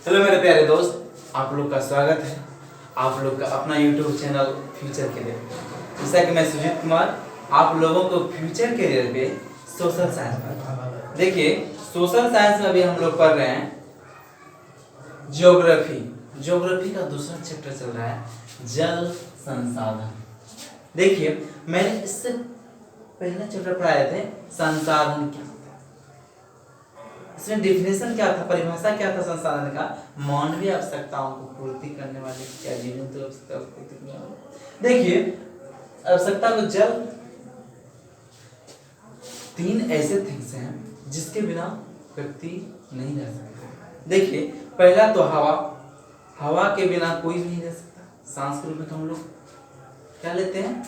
Hello मेरे प्यारे दोस्त, आप लोग का स्वागत है आप लोग का अपना यूट्यूब चैनल फ्यूचर करियर। जैसा कि मैं सुजीत कुमार आप लोगों को फ्यूचर करियर पे सोशल साइंस में देखिए, सोशल साइंस में अभी हम लोग पढ़ रहे हैं ज्योग्राफी का दूसरा चैप्टर चल रहा है जल संसाधन। देखिए, मैंने इससे पहले चैप्टर पढ़ाए थे संसाधन क्या, इसमें डिफिनेशन क्या था, परिभाषा क्या था संसाधन का, मानवीय आवश्यकताओं को पूर्ति करने वाले क्या जीवन तो आवश्यकता को पूर्ति करने वाले। देखिए, आवश्यकता को जल तीन ऐसे थिंग्स हैं जिसके बिना व्यक्ति नहीं रह सकता। देखिए, पहला तो हवा के बिना कोई नहीं रह सकता। सांस के रूप में तो हम लोग क्या लेते हैं,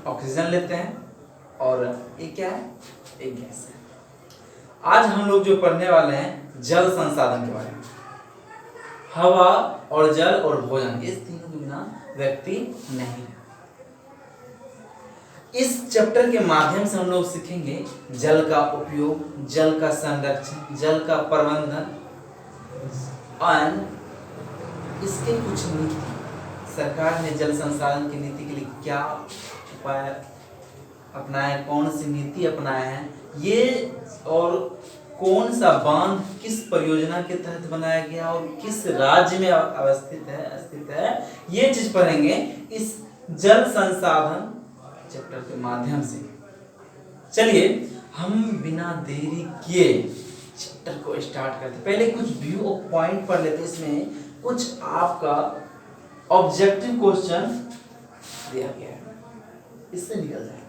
ऑक्सीजन लेते हैं, और ये क्या है, एक गैस है। आज हम लोग जो पढ़ने वाले हैं जल संसाधन के बारे में। हवा और जल और भोजन, इस तीनों के बिना व्यक्ति नहीं है। इस चैप्टर के माध्यम से हम लोग सीखेंगे जल का उपयोग, जल का संरक्षण, जल का प्रबंधन और इसके कुछ नीति। सरकार ने जल संसाधन की नीति के लिए क्या उपाय अपनाया, कौन सी नीति अपनाया है, ये और कौन सा बांध किस परियोजना के तहत बनाया गया और किस राज्य में स्थित है, ये चीज पढ़ेंगे इस जल संसाधन चैप्टर के माध्यम से। चलिए हम बिना देरी किए चैप्टर को स्टार्ट करते। पहले कुछ व्यू ऑफ पॉइंट पढ़ लेते। इसमें कुछ आपका ऑब्जेक्टिव क्वेश्चन दिया गया है, इससे निकल जाए,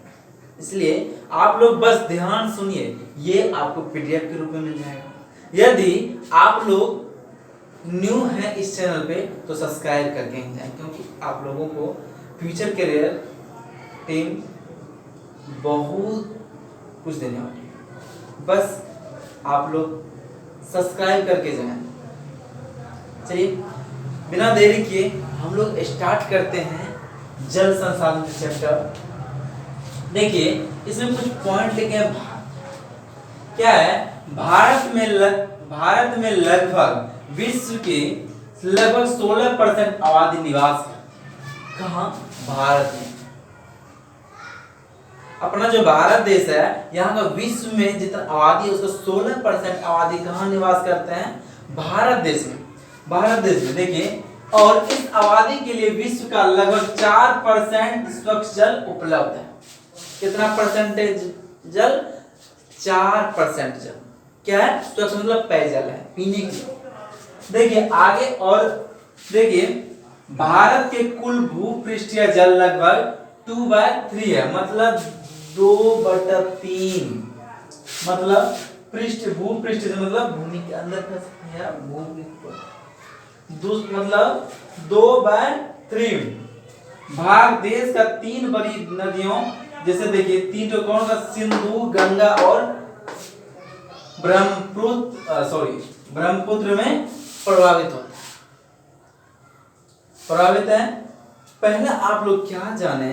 इसलिए आप लोग बस ध्यान सुनिए। ये आपको पीडीएफ के रूप में मिल जाएगा। यदि आप लोग न्यू हैं इस चैनल पे तो सब्सक्राइब करके ही जाएं, क्योंकि आप लोगों को फ्यूचर करियर टीम बहुत कुछ देने वाली है। बस आप लोग सब्सक्राइब करके जाएं। चलिए बिना देरी किए हम लोग स्टार्ट करते हैं जल संसाधन के चैप्टर। देखिए, इसमें कुछ पॉइंट लिखे हैं। क्या है, भारत में लगभग विश्व के लगभग 16% आबादी निवास करती है। कहाँ, भारत में। अपना जो भारत देश है, यहाँ का विश्व में जितना आबादी है उसका 16% आबादी कहाँ निवास करते हैं, भारत देश में। भारत देश में देखिए, और इस आबादी के लिए विश्व का लगभग 4% स्वच्छ जल उपलब्ध है। कितना परसेंटेज जल, 4% जल क्या है, स्वच्छ मतलब पेयजल है, पीने के लिए। देखिए आगे, और देखिए भारत के कुल भूपृष्ठीय जल लगभग 2/3 है, मतलब 2/3, मतलब भूपृष्ठ मतलब भूमि के अंदर का भूमि, मतलब 2/3 भाग देश का 3 बड़ी नदियों, जैसे देखिए 3 तो कौन सा, सिंधु, गंगा और ब्रह्मपुत्र में प्रभावित है। पहले आप लोग क्या जाने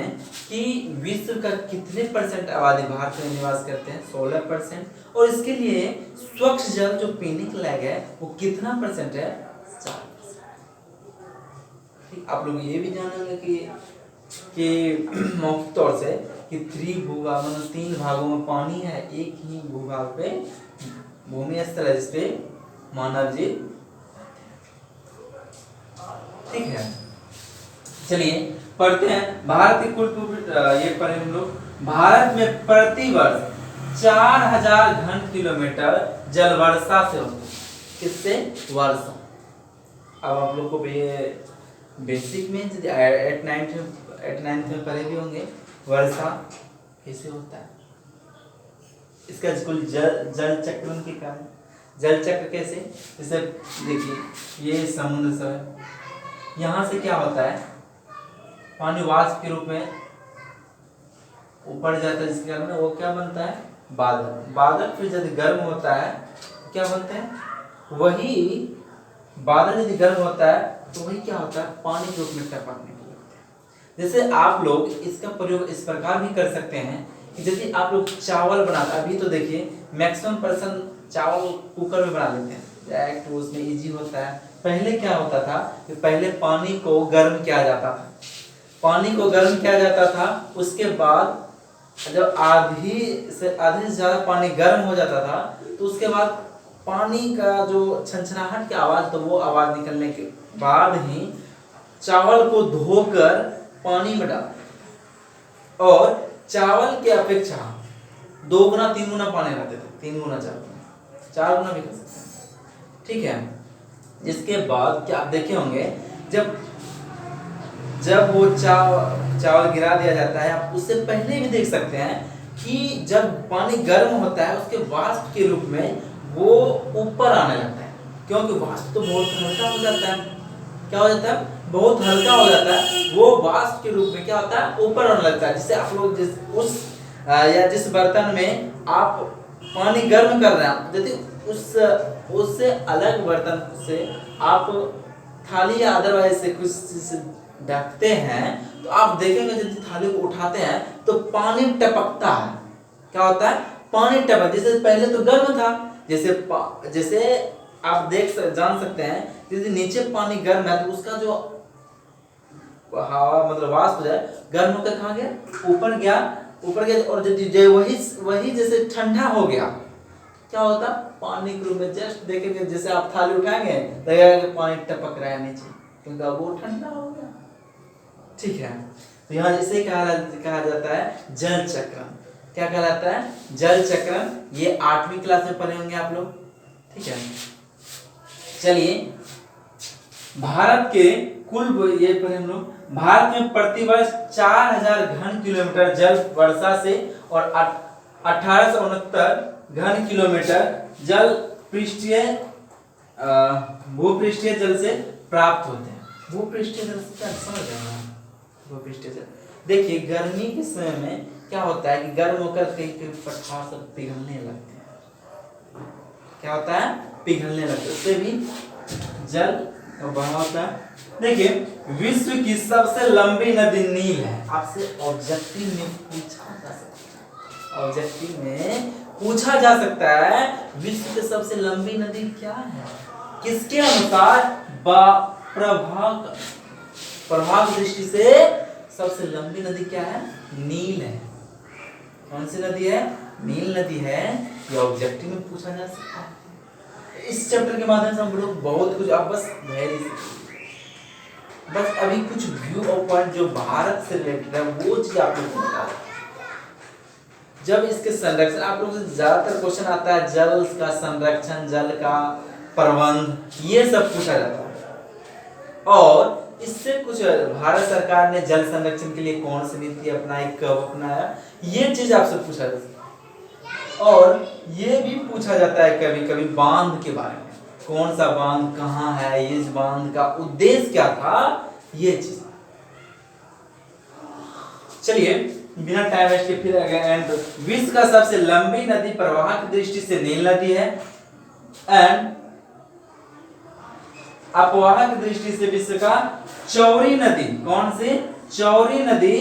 कि विश्व का कितने परसेंट आबादी भारत में निवास करते हैं, 16%, और इसके लिए स्वच्छ जल जो पीने के लायक है वो कितना परसेंट है, 4%। आप लोग ये भी जानेंगे कि मौखिक तौर से कि 3 भागों में पानी है, एक ही भूभाग पे भूमि स्थल है जिसपे मानव जीव। ठीक है, चलिए पढ़ते हैं। भारत के कुल ये पढ़े हम लोग। भारत में प्रति वर्ष 4000 घन किलोमीटर जल वर्षा से होता है। किससे, वर्षा। अब आप लोग को बेसिक में 8-9 में पढ़े भी होंगे वर्षा कैसे होता है, इसका कुल जल चक्रण के कारण। जल चक्र कैसे, जैसे देखिए ये समुद्र सब है, यहाँ से क्या होता है, पानी वाष्प के रूप में ऊपर जाता है, जिसके कारण वो क्या बनता है, बादल। फिर यदि गर्म होता है तो क्या बनते हैं, वही बादल यदि गर्म होता है तो वही क्या होता है, पानी के रूप में टपकने लगता है। जैसे आप लोग इसका प्रयोग इस प्रकार भी कर सकते हैं कि यदि आप लोग चावल बनाते, अभी तो देखिए मैक्सिमम पर्सन चावल कुकर में बना लेते हैं, डायरेक्ट उसमें इजी होता है। पहले क्या होता था कि पहले पानी को गर्म किया जाता था, पानी को गर्म किया जाता था, उसके बाद जब आधे से ज्यादा पानी गर्म हो जाता था तो उसके बाद पानी का जो छनछनाहट की आवाज, तो वो आवाज निकलने के बाद ही चावल को धोकर पानी में डाल, और चावल की अपेक्षा 2 गुना 3 गुना पानी रहते थे, 3 गुना 4 गुना भी कर सकते हैं, ठीक है। इसके बाद क्या आप देखे होंगे, जब वो चावल गिरा दिया जाता है, आप उससे पहले भी देख सकते हैं कि जब पानी गर्म होता है उसके वाष्प के रूप में वो ऊपर आने लगता है, क्योंकि वाष्प तो बहुत हल्का हो जाता है, क्या हो जाता है, बहुत हल्का हो जाता है, वो वाष्प के रूप में क्या होता है, ऊपर आने लगता है। जिससे आप लोग जिस बर्तन में आप पानी गर्म कर रहे हैं, यदि उससे अलग बर्तन से आप थाली या अदरवाइज से कुछ से ढकते हैं, तो आप देखेंगे जब थाली को उठाते हैं तो पानी टपकता है, क्या होता है, पानी टपक, जैसे पहले तो गर्म था, जैसे आप जान सकते हैं, यदि नीचे पानी गर्म है तो उसका जो हवा मतलब वाष्प है गर्म होकर कहाँ गया, ऊपर गया, और वही जैसे ठंडा हो गया, क्या होता, पानी के रूप में जस्ट देखेंगे, जैसे आप थाली उठाएंगे लगेगा कि पानी टपक रहा है नीचे, क्योंकि वो ठंडा हो गया, ठीक है। तो यहाँ इसे कहा जाता है जल चक्रण। क्या कहलाता है, जल चक्रण। ये 8वीं क्लास में पढ़े होंगे आप लोग, ठीक है। चलिए, भारत के कुल ये पढ़े हम लोग, भारत में प्रतिवर्ष 4000 घन किलोमीटर जल वर्षा से और 1869 घन किलोमीटर जल भूपृष्ठीय जल से प्राप्त होते हैं। भूपृष्ठीय जल से क्या समझ रहे हैं, भूपृष्ठीय जल, देखिए गर्मी के समय में क्या होता है कि गर्म होकर कहीं पठार सब पिघलने लगते हैं, क्या होता है, पिघलने लगते हैं, उससे भी जल बढ़ा होता है। देखिए, विश्व की सबसे लंबी नदी नील है। आपसे ऑब्जेक्टिव में पूछा जा सकता है, ऑब्जेक्टिव में पूछा जा सकता है विश्व की सबसे लंबी नदी क्या है, किसके अनुसार प्रभाव दृष्टि से सबसे लंबी नदी क्या है, नील है। कौन सी नदी है, नील नदी है। ये ऑब्जेक्टिव में पूछा जा सकता है। इस चैप्टर के माध्यम से हम लोग बहुत कुछ, आप बस अभी कुछ व्यू और पॉइंट जो भारत से रिलेटेड है वो चीज आप लोग को बता रहे। जब इसके संरक्षण, आप लोग से ज्यादातर क्वेश्चन आता है जल का संरक्षण, जल का प्रबंध, ये सब पूछा जाता है। और इससे कुछ भारत सरकार ने जल संरक्षण के लिए कौन सी नीति अपनाई, कब अपनाया, ये चीज आपसे पूछा जाता है। और ये भी पूछा जाता है कभी कभी बांध के बारे में, कौन सा बांध कहाँ है, इस बांध का उद्देश्य क्या था, ये चीज। चलिए, बिना टाइम वेस्ट के फिर एंड, विश्व का सबसे लंबी नदी प्रवाह की दृष्टि से नील नदी है, एंड अपवाह की दृष्टि से विश्व का चौड़ी नदी, कौन सी, चौड़ी नदी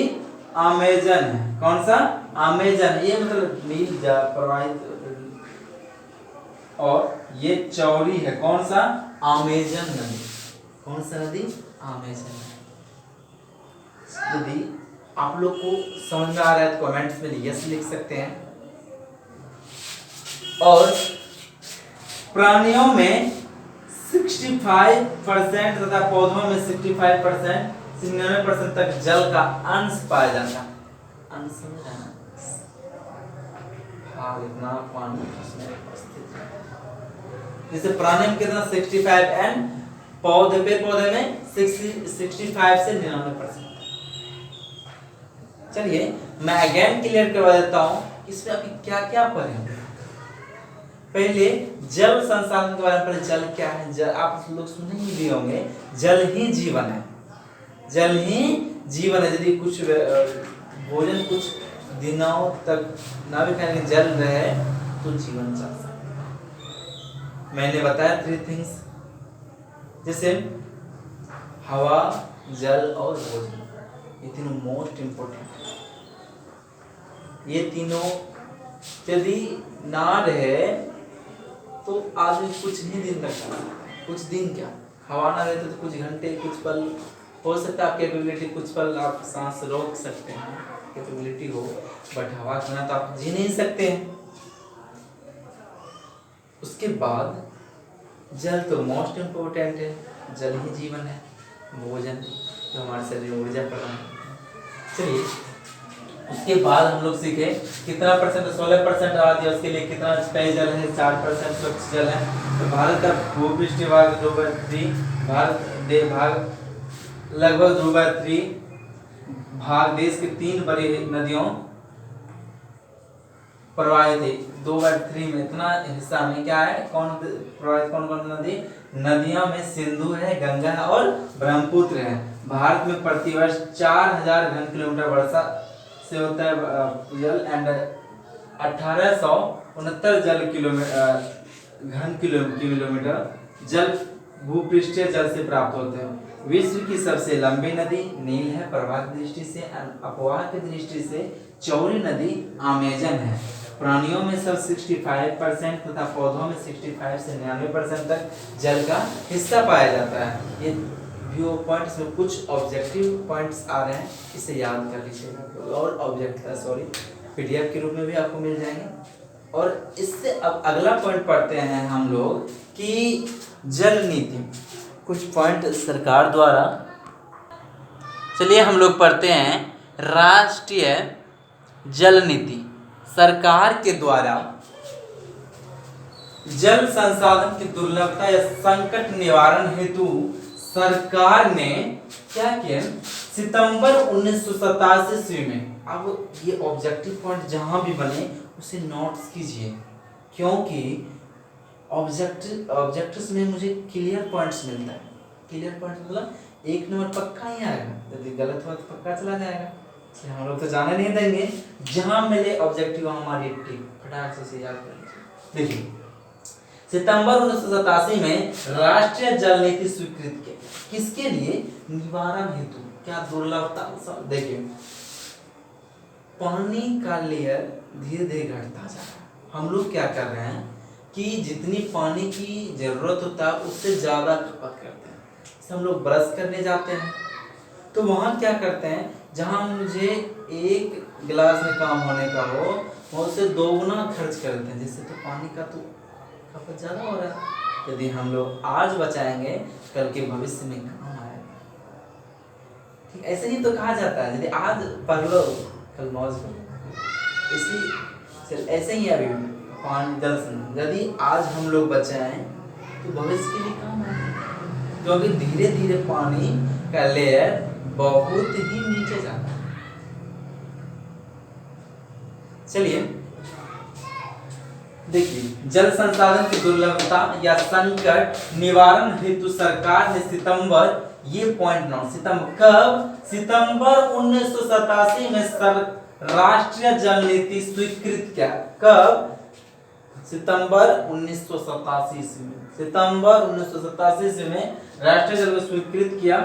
अमेजन है। कौन सा, अमेजन, ये मतलब नील प्रवाहित, और ये चौड़ी है, कौन सा, अमेजन नदी। कौन सा नदी, अमेजन। यदि आप लोग को समझ में आ रहा है तो कमेंट्स में यस लिख सकते हैं। और प्राणियों में 65% तथा पौधों में 65% से 99% तक जल का अंश पाया जाता है। अंश समझ रहे हैं? हाँ, इतना पानी उसमें उपस्थित है। जैसे प्राणी में कितना 65 एंड पौधे में 65 से 99%। चलिए, मैं अगेन क्लियर करवा देता हूं इसमें अभी क्या क्या पढ़े। पहले जल संसाधन के बारे में पढ़े। जल क्या है, जल आप लोग सुने ही भी होंगे, जल ही जीवन है, जल ही जीवन है। यदि कुछ भोजन कुछ दिनों तक ना भी खाएंगे, जल रहे तो जीवन चल सकता है। मैंने बताया 3 थिंग्स, जैसे हवा, जल और भोजन, ये तीनों मोस्ट इंपोर्टेंट है। ये तीनों यदि ना रहे तो आदमी कुछ ही दिन तक, कुछ दिन क्या हवा ना रहते तो कुछ घंटे कुछ पल हो सकता है, आप कैपेबिलिटी कुछ पल आप सांस रोक सकते हैं, कैपेबिलिटी हो, बट हवा के बिना तो आप जी नहीं सकते हैं। उसके बाद जल तो मोस्ट इम्पोर्टेंट है, जल ही जीवन है, भोजन जो हमारे शरीर में ऊर्जा प्रदान करता है। चलिए उसके बाद हम लोग सीखे कितना परसेंट, 16% आ दिया, उसके लिए कितना पेयजल है, 4% स्वच्छ जल है। तो भारत का भूपृष्ठीय भाग 2/3 भाग लगभग 2/3 भाग देश के 3 बड़ी नदियों प्रवाहित है। 2/3 में इतना हिस्सा में क्या है, कौन प्रवाहित, कौन कौन नदी, नदियों में सिंधु है, गंगा है और ब्रह्मपुत्र है। भारत में प्रतिवर्ष 4000 घन किलोमीटर वर्षा से होता है जल, एंड 1869 घन किलोमीटर जल भूपृष्ठीय जल से प्राप्त होते हैं। विश्व की सबसे लंबी नदी नील है, प्रवाह की दृष्टि से, अपवाह की दृष्टि से चौड़ी नदी अमेजन है। प्राणियों में सब 65% तथा पौधों में 65 से 99% तक जल का हिस्सा पाया जाता है। ये व्यू पॉइंट्स में कुछ ऑब्जेक्टिव पॉइंट्स आ रहे हैं, इसे याद कर लीजिएगा, और पीडीएफ के रूप में भी आपको मिल जाएंगे। और इससे अब अगला पॉइंट पढ़ते हैं हम लोग कि जल नीति, कुछ पॉइंट सरकार द्वारा, चलिए हम लोग पढ़ते हैं राष्ट्रीय जल नीति। सरकार के द्वारा जल संसाधन की दुर्लभता या संकट निवारण हेतु सरकार ने क्या किया, सितंबर 1987 ईस्वी में, अब ये ऑब्जेक्टिव पॉइंट जहां भी बने उसे नोट्स कीजिए, क्योंकि ऑब्जेक्टिव्स में मुझे क्लियर पॉइंट्स मिलता है। क्लियर पॉइंट मतलब 1 नंबर पक्का ही आएगा, यदि गलत हुआ तो पक्का चला जाएगा, इसलिए हम लोग तो जाने नहीं देंगे। जहां मिले ऑब्जेक्टिव हमारी टिक फटाक से याद कर लीजिए। देखिए सितंबर 1987 में राष्ट्रीय जल नीति स्वीकृत की, किसके लिए, निवारण हेतु, क्या दुर्लभता, देखिए पानी का लेयर धीरे धीरे घटता जा रहा है, हम लोग क्या कर रहे हैं कि जितनी पानी की जरूरत होता है उससे ज्यादा खपत करते हैं। जैसे हम लोग ब्रश करने जाते हैं तो वहां क्या करते हैं, जहां मुझे 1 गिलास में काम होने का हो वहां से 2 गुना खर्च करते हैं, जिससे तो पानी का तो खपत ज्यादा हो रहा है। यदि हम लोग आज बचाएंगे कल के भविष्य में काम आएगा। ठीक, ऐसे ही तो कहा जाता है, यदि आज पढ़ लो कल मौज करो। इसी ऐसे ही अभी पानी जल, यदि आज हम लोग बचाएं तो भविष्य के लिए काम आएगा, क्योंकि धीरे धीरे पानी का लेयर बहुत ही नीचे जाता है। चलिए देखिए जल संसाधन की दुर्लभता या संकट निवारण हेतु सरकार ने सितंबर, ये पॉइंट नोट, सितंबर 1987 में राष्ट्रीय जल नीति स्वीकृत किया। कब, सितंबर 1987 में, सितंबर 1987 में राष्ट्रीय जल को स्वीकृत किया।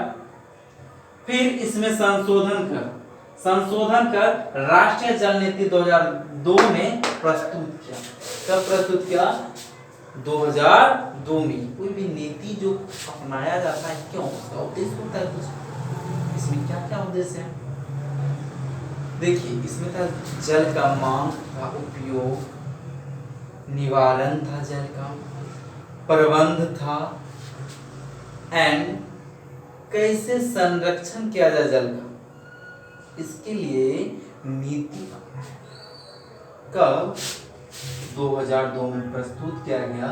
फिर इसमें संशोधन कर राष्ट्रीय जल नीति 2002 में प्रस्तुत किया। कब प्रस्तुत किया, 2002 में। कोई भी नीति जो अपनाया जाता है, क्यों, उसका उद्देश्य होता है कुछ, इसमें क्या क्या उद्देश्य है, देखिए इसमें था जल का मांग का उपयोग, निवारण था जल का, प्रबंध था, एंड कैसे संरक्षण किया जाए जल का, इसके लिए नीति कब 2002 में प्रस्तुत किया गया।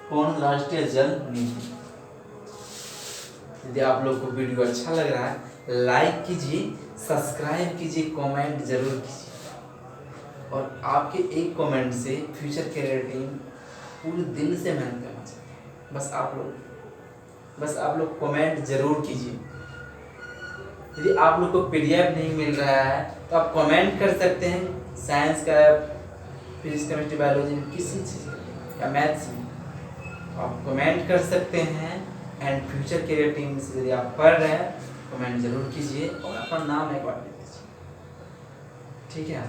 कौन, राष्ट्रीय जल नीति। यदि आप लोग को वीडियो अच्छा लग रहा है लाइक कीजिए, सब्सक्राइब कीजिए, कमेंट जरूर कीजिए, और आपके एक कमेंट से फ्यूचर कैरियर टीम पूरे दिल से मेहनत करना चाहते हैं। बस आप लोग कमेंट जरूर कीजिए। यदि आप लोग को पीडीएफ नहीं मिल रहा है तो आप कमेंट कर सकते हैं, साइंस का, फिजिक्स, केमिस्ट्री, बायोलॉजी में, किसी चीज़ या मैथ्स में आप कमेंट कर सकते हैं। एंड फ्यूचर कैरियर टीम से यदि आप पढ़ रहे हैं कमेंट जरूर कीजिए और अपना नाम एक बार लिख दीजिए, ठीक है।